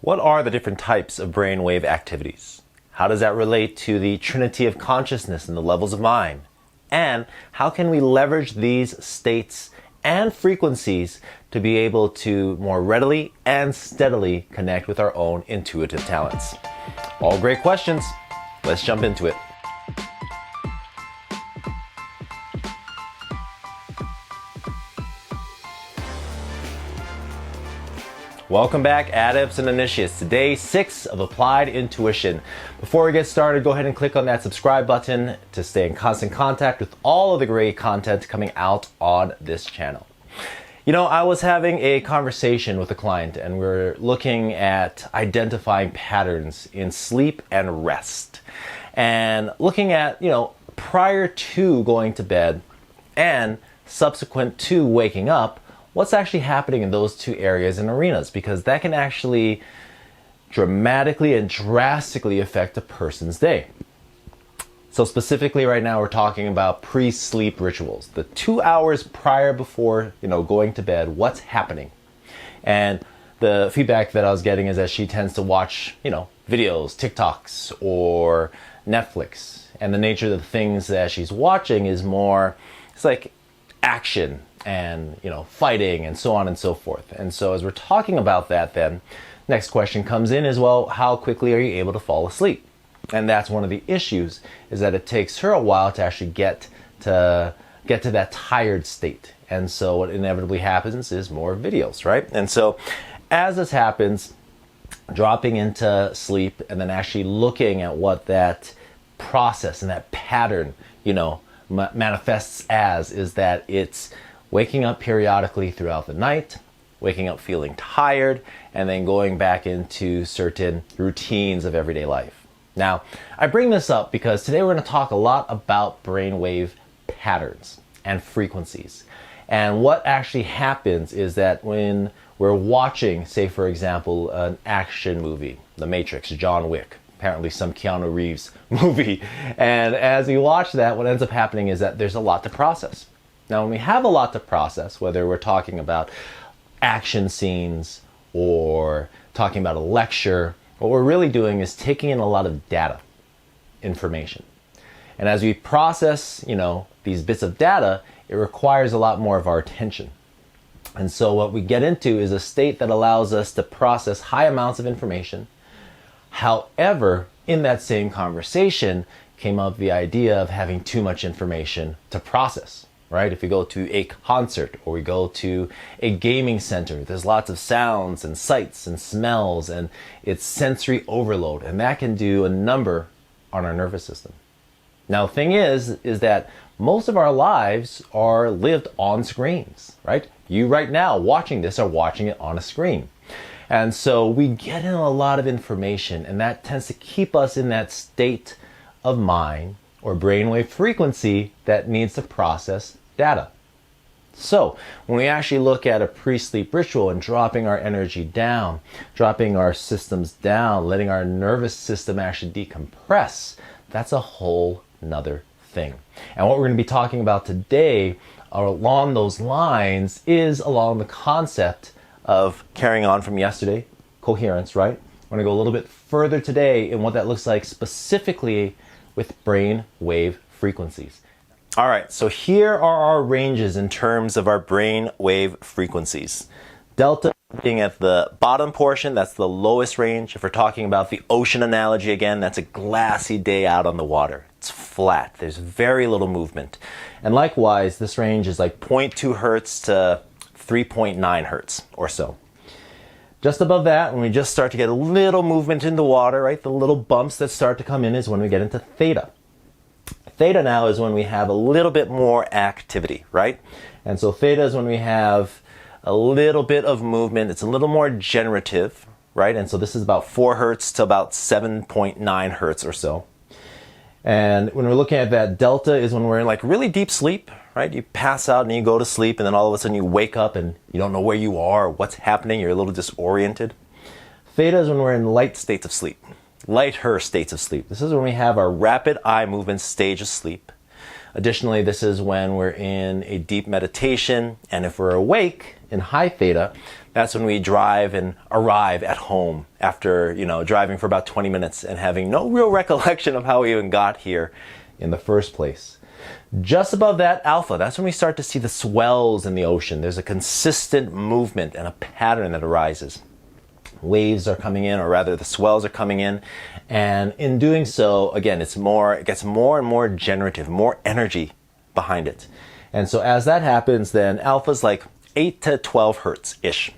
What are the different types of brainwave activities? How does that relate to the trinity of consciousness and the levels of mind? And how can we leverage these states and frequencies to be able to more readily and steadily connect with our own intuitive talents? All great questions. Let's jump into it. Welcome back, adepts and initiates, to day 6 of Applied Intuition. Before we get started, go ahead and click on that subscribe button to stay in constant contact with all of the great content coming out on this channel. You know, I was having a conversation with a client and we're looking at identifying patterns in sleep and rest. And looking at, prior to going to bed and subsequent to waking up, what's actually happening in those two areas and arenas, because that can actually dramatically and drastically affect a person's day. So specifically right now we're talking about pre-sleep rituals, the 2 hours prior before going to bed. What's happening? And the feedback that I was getting is that she tends to watch videos, TikToks or Netflix, and the nature of the things that she's watching is more, it's like action and fighting and so on and so forth. And so as we're talking about that, then next question comes in is, well, how quickly are you able to fall asleep? And that's one of the issues, is that it takes her a while to actually get to that tired state. And so what inevitably happens is more videos, right? And so as this happens, dropping into sleep and then actually looking at what that process and that pattern manifests as, is that it's waking up periodically throughout the night, waking up feeling tired, and then going back into certain routines of everyday life. Now, I bring this up because today we're going to talk a lot about brainwave patterns and frequencies. And what actually happens is that when we're watching, say for example, an action movie, The Matrix, John Wick, apparently some Keanu Reeves movie, and as we watch that, what ends up happening is that there's a lot to process. Now, when we have a lot to process, whether we're talking about action scenes or talking about a lecture, what we're really doing is taking in a lot of data, information. And as we process, these bits of data, it requires a lot more of our attention. And so what we get into is a state that allows us to process high amounts of information. However, in that same conversation came up the idea of having too much information to process. Right? If we go to a concert or we go to a gaming center, there's lots of sounds and sights and smells, and it's sensory overload, and that can do a number on our nervous system. Now, the thing is that most of our lives are lived on screens, right? You right now watching this are watching it on a screen. And so we get in a lot of information, and that tends to keep us in that state of mind or brainwave frequency that needs to process data. So when we actually look at a pre-sleep ritual and dropping our energy down, dropping our systems down, letting our nervous system actually decompress, that's a whole nother thing. And what we're going to be talking about today along those lines is along the concept of carrying on from yesterday, coherence, right? We're going to go a little bit further today in what that looks like specifically with brain wave frequencies. All right, so here are our ranges in terms of our brain wave frequencies. Delta being at the bottom portion, that's the lowest range. If we're talking about the ocean analogy again, that's a glassy day out on the water. It's flat, there's very little movement. And likewise, this range is like 0.2 hertz to 3.9 hertz or so. Just above that, when we just start to get a little movement in the water, right, the little bumps that start to come in is when we get into theta. Theta now is when we have a little bit more activity, right? And so theta is when we have a little bit of movement. It's a little more generative, right? And so this is about 4 hertz to about 7.9 hertz or so. And when we're looking at that, delta is when we're in like really deep sleep, right? You pass out and you go to sleep, and then all of a sudden you wake up and you don't know where you are or what's happening. You're a little disoriented. Theta is when we're in light states of sleep. Lighter states of sleep. This is when we have our rapid eye movement stage of sleep. Additionally, this is when we're in a deep meditation, and if we're awake in high theta, That's when we drive and arrive at home after, driving for about 20 minutes and having no real recollection of how we even got here in the first place. Just above that, alpha, that's when we start to see the swells in the ocean. There's a consistent movement and a pattern that arises. Waves are coming in, or rather the swells are coming in, and in doing so, again, it gets more and more generative, more energy behind it. And so as that happens, then alpha's like 8 to 12 hertz-ish.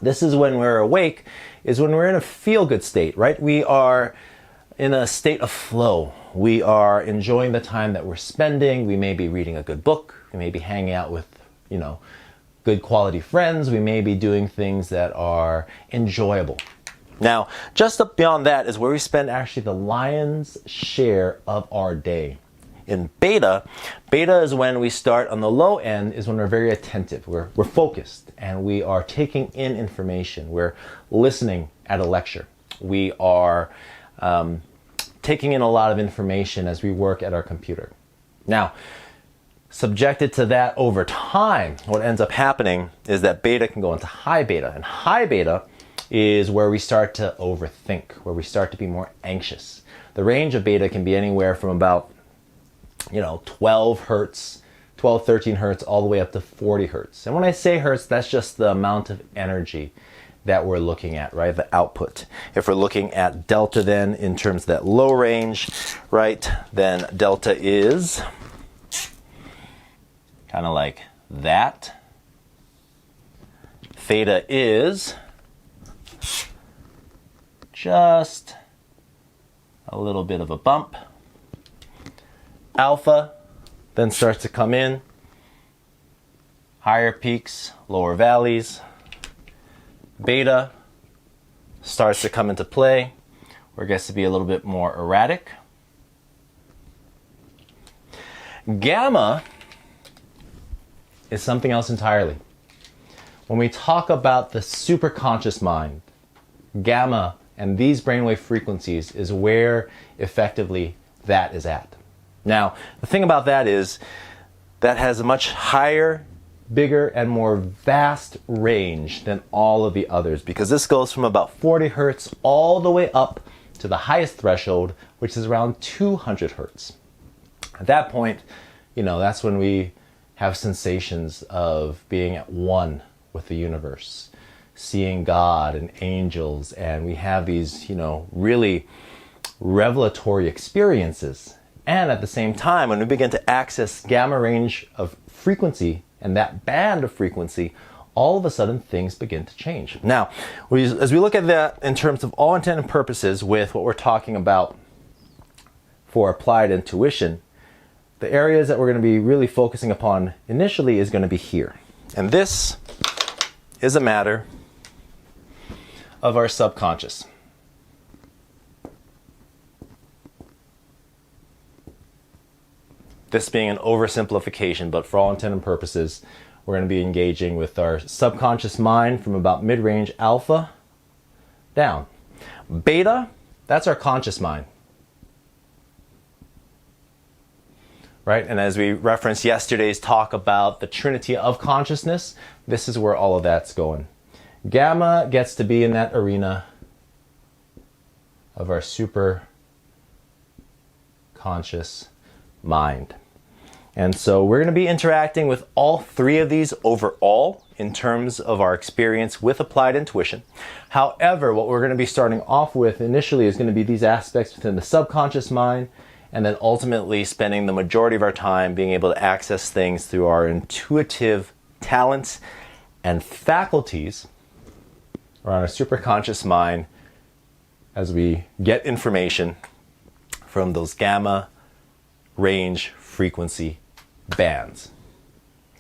This is when we're awake, is when we're in a feel-good state, right? We are in a state of flow. We are enjoying the time that we're spending. We may be reading a good book. We may be hanging out with, good quality friends. We may be doing things that are enjoyable. Now, just up beyond that is where we spend actually the lion's share of our day. In beta is when we start on the low end, is when we're very attentive. We're focused and we are taking in information. We're listening at a lecture. We are taking in a lot of information as we work at our computer. Now, subjected to that over time, what ends up happening is that beta can go into high beta. And high beta is where we start to overthink, where we start to be more anxious. The range of beta can be anywhere from about 12 hertz, 12, 13 hertz, all the way up to 40 hertz. And when I say hertz, that's just the amount of energy that we're looking at, right? The output. If we're looking at delta then in terms of that low range, right? Then delta is kind of like that. Theta is just a little bit of a bump. Alpha then starts to come in, higher peaks, lower valleys. Beta starts to come into play, where it gets to be a little bit more erratic. Gamma is something else entirely. When we talk about the superconscious mind, gamma and these brainwave frequencies is where effectively that is at. Now, the thing about that is that has a much higher, bigger, and more vast range than all of the others, because this goes from about 40 hertz all the way up to the highest threshold, which is around 200 hertz. At that point, that's when we have sensations of being at one with the universe, seeing God and angels, and we have these, really revelatory experiences. And at the same time, when we begin to access gamma range of frequency and that band of frequency, all of a sudden things begin to change. Now, as we look at that in terms of all intent and purposes with what we're talking about for applied intuition, the areas that we're going to be really focusing upon initially is going to be here. And this is a matter of our subconscious. This being an oversimplification, but for all intent and purposes, we're going to be engaging with our subconscious mind from about mid-range alpha down. Beta, that's our conscious mind. Right? And as we referenced yesterday's talk about the trinity of consciousness, this is where all of that's going. Gamma gets to be in that arena of our super conscious mind. And so we're going to be interacting with all three of these overall in terms of our experience with applied intuition. However, what we're going to be starting off with initially is going to be these aspects within the subconscious mind, and then ultimately spending the majority of our time being able to access things through our intuitive talents and faculties around our superconscious mind as we get information from those gamma range frequency bands.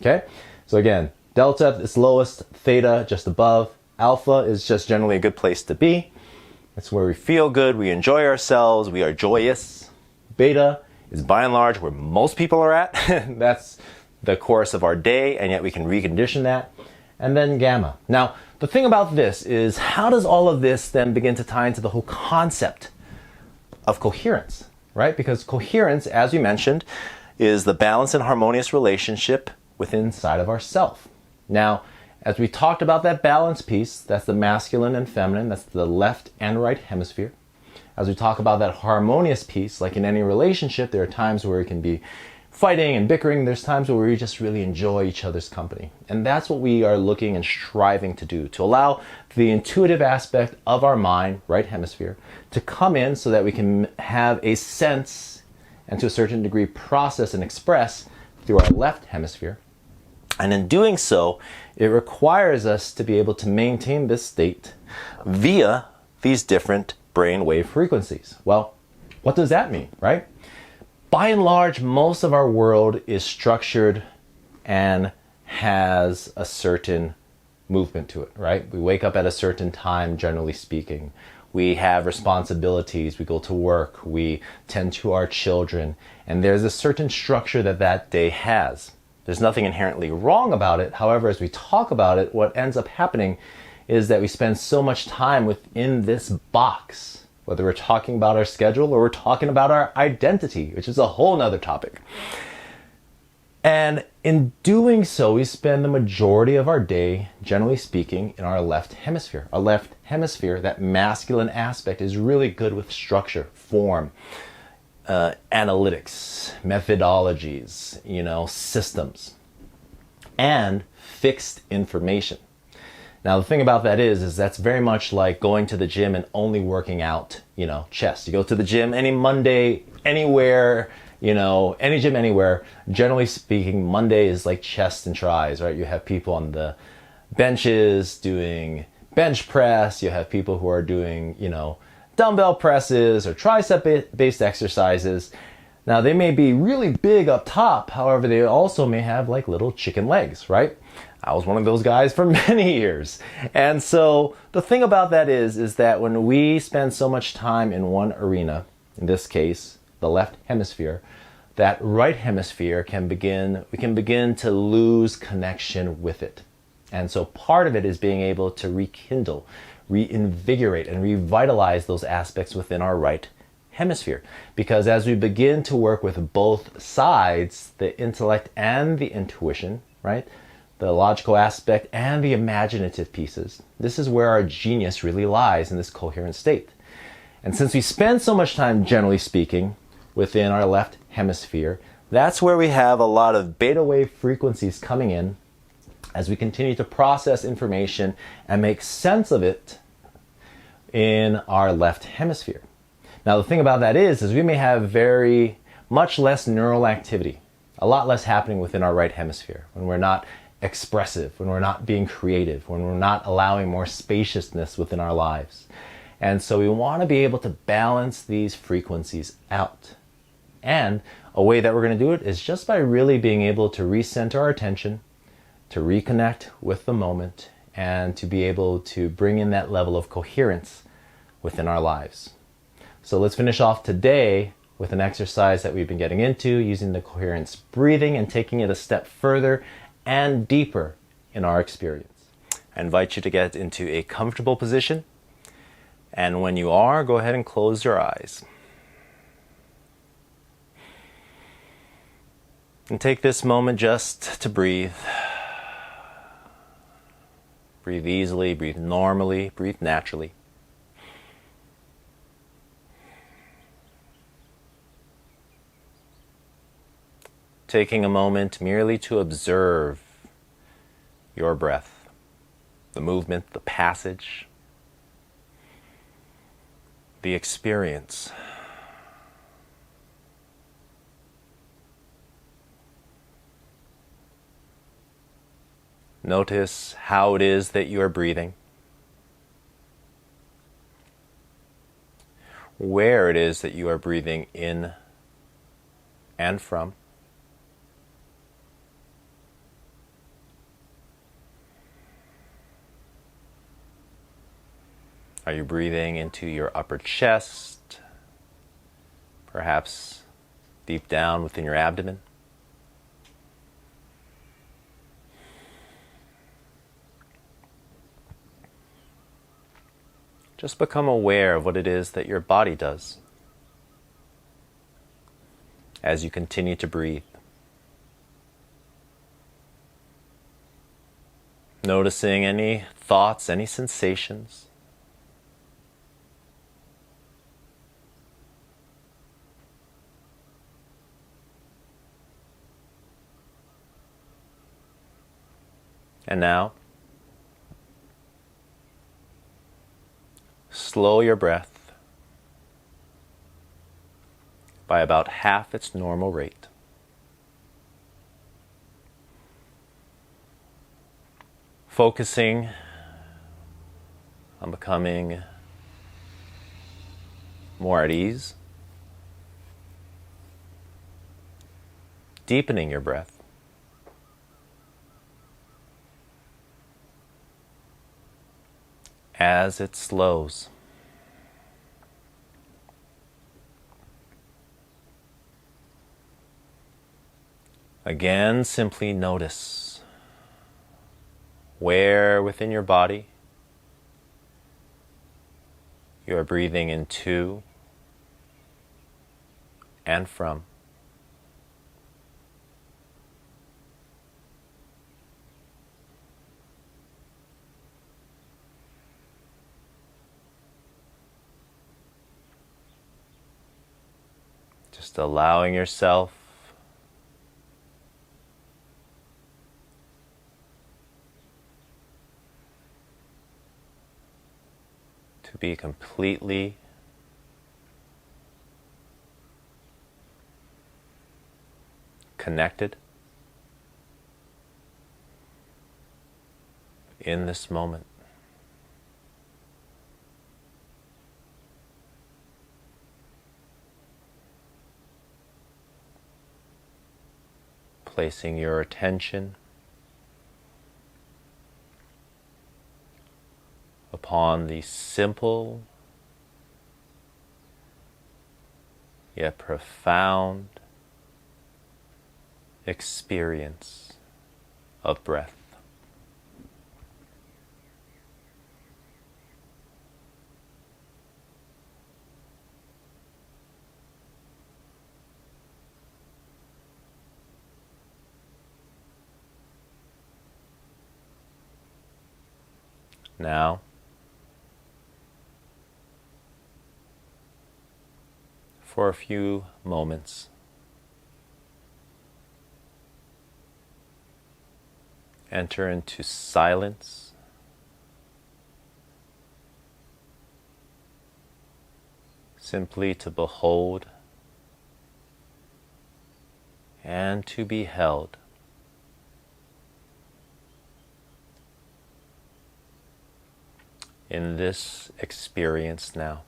Okay? So again, delta is lowest, theta just above, alpha is just generally a good place to be. It's where we feel good, we enjoy ourselves, we are joyous. Beta is by and large where most people are at. That's the course of our day, and yet we can recondition that. And then gamma. Now, the thing about this is, how does all of this then begin to tie into the whole concept of coherence, right? Because coherence, as we mentioned, is the balanced and harmonious relationship within inside of ourself. Now, As we talked about that balance piece, that's the masculine and feminine, that's the left and right hemisphere. As we talk about that harmonious piece, like in any relationship, there are times where it can be fighting and bickering. There's times where we just really enjoy each other's company. And that's what we are looking and striving to do, to allow the intuitive aspect of our mind, right hemisphere, to come in so that we can have a sense and to a certain degree process and express through our left hemisphere. And in doing so, it requires us to be able to maintain this state via these different brainwave frequencies. Well, what does that mean, right? By and large, most of our world is structured and has a certain movement to it, right? We wake up at a certain time, generally speaking. We have responsibilities, we go to work, we tend to our children, and there's a certain structure that that day has. There's nothing inherently wrong about it. However, as we talk about it, what ends up happening is that we spend so much time within this box, whether we're talking about our schedule or we're talking about our identity, which is a whole nother topic. And in doing so, we spend the majority of our day, generally speaking, in our left hemisphere. Our left hemisphere, that masculine aspect, is really good with structure, form, analytics, methodologies, systems, and fixed information. Now, the thing about that is that's very much like going to the gym and only working out, chest. You go to the gym any Monday, anywhere, any gym anywhere. Generally speaking, Monday is like chest and tries, right? You have people on the benches doing bench press. You have people who are doing, dumbbell presses or tricep-based exercises. Now, they may be really big up top. However, they also may have like little chicken legs, right? I was one of those guys for many years. And so the thing about that is that when we spend so much time in one arena, in this case, the left hemisphere, that right hemisphere we can begin to lose connection with it. And so part of it is being able to rekindle, reinvigorate, and revitalize those aspects within our right hemisphere. Because as we begin to work with both sides, the intellect and the intuition, right? The logical aspect and the imaginative pieces, this is where our genius really lies, in this coherent state. And since we spend so much time, generally speaking, within our left hemisphere, that's where we have a lot of beta wave frequencies coming in as we continue to process information and make sense of it in our left hemisphere. Now, the thing about that is we may have very much less neural activity, a lot less happening within our right hemisphere when we're not expressive, when we're not being creative, when we're not allowing more spaciousness within our lives. And so we want to be able to balance these frequencies out. And a way that we're going to do it is just by really being able to recenter our attention, to reconnect with the moment, and to be able to bring in that level of coherence within our lives. So let's finish off today with an exercise that we've been getting into, using the coherence breathing and taking it a step further and deeper in our experience. I invite you to get into a comfortable position. And when you are, go ahead and close your eyes. And take this moment just to breathe. Breathe easily, breathe normally, breathe naturally. Taking a moment merely to observe your breath, the movement, the passage, the experience. Notice how it is that you are breathing, where it is that you are breathing in and from. Are you breathing into your upper chest, perhaps deep down within your abdomen? Just become aware of what it is that your body does as you continue to breathe. Noticing any thoughts, any sensations. And now, slow your breath by about half its normal rate. Focusing on becoming more at ease, deepening your breath. As it slows. Again, simply notice where within your body you are breathing into and from. Just allowing yourself to be completely connected in this moment. Placing your attention upon the simple yet profound experience of breath. Now, for a few moments, enter into silence, simply to behold and to be held in this experience now.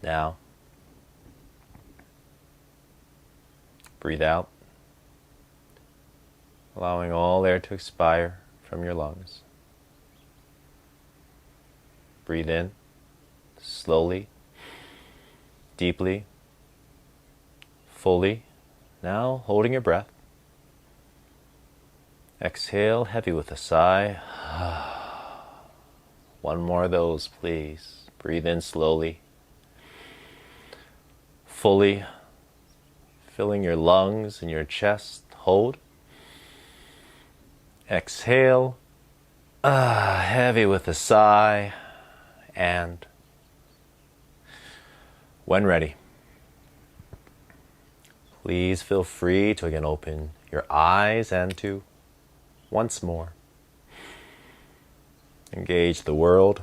Now, breathe out, allowing all air to expire from your lungs. Breathe in, slowly, deeply, fully, now holding your breath. Exhale heavy with a sigh. One more of those, please. Breathe in slowly, fully, filling your lungs and your chest. Hold. Exhale, heavy with a sigh. And when ready, please feel free to again open your eyes and to once more engage the world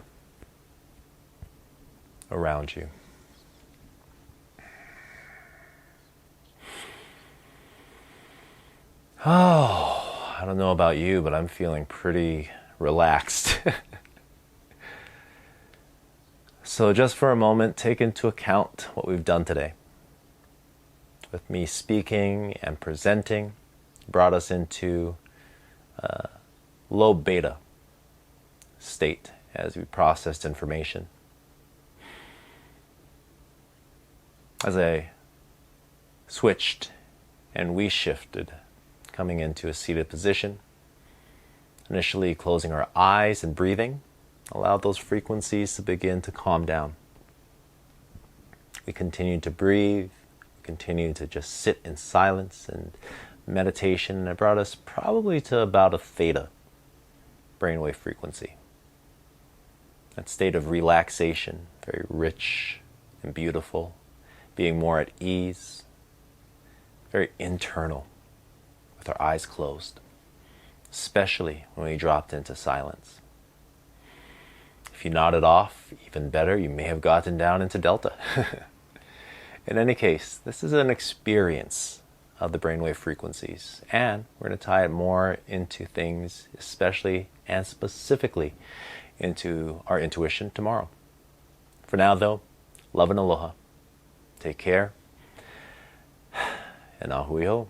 around you. Oh, I don't know about you, but I'm feeling pretty relaxed. So just for a moment, take into account what we've done today. with me speaking and presenting, brought us into low beta state as we processed information. As I switched and we shifted, coming into a seated position, initially closing our eyes and breathing, allowed those frequencies to begin to calm down. We continued to breathe, continued to just sit in silence and meditation, and it brought us probably to about a theta brainwave frequency. That state of relaxation, very rich and beautiful, being more at ease, very internal, with our eyes closed, especially when we dropped into silence. If you nodded off, even better, you may have gotten down into delta. In any case, this is an experience of the brainwave frequencies, and we're going to tie it more into things, especially and specifically into our intuition tomorrow. For now, though, love and aloha. Take care, and ahui ho.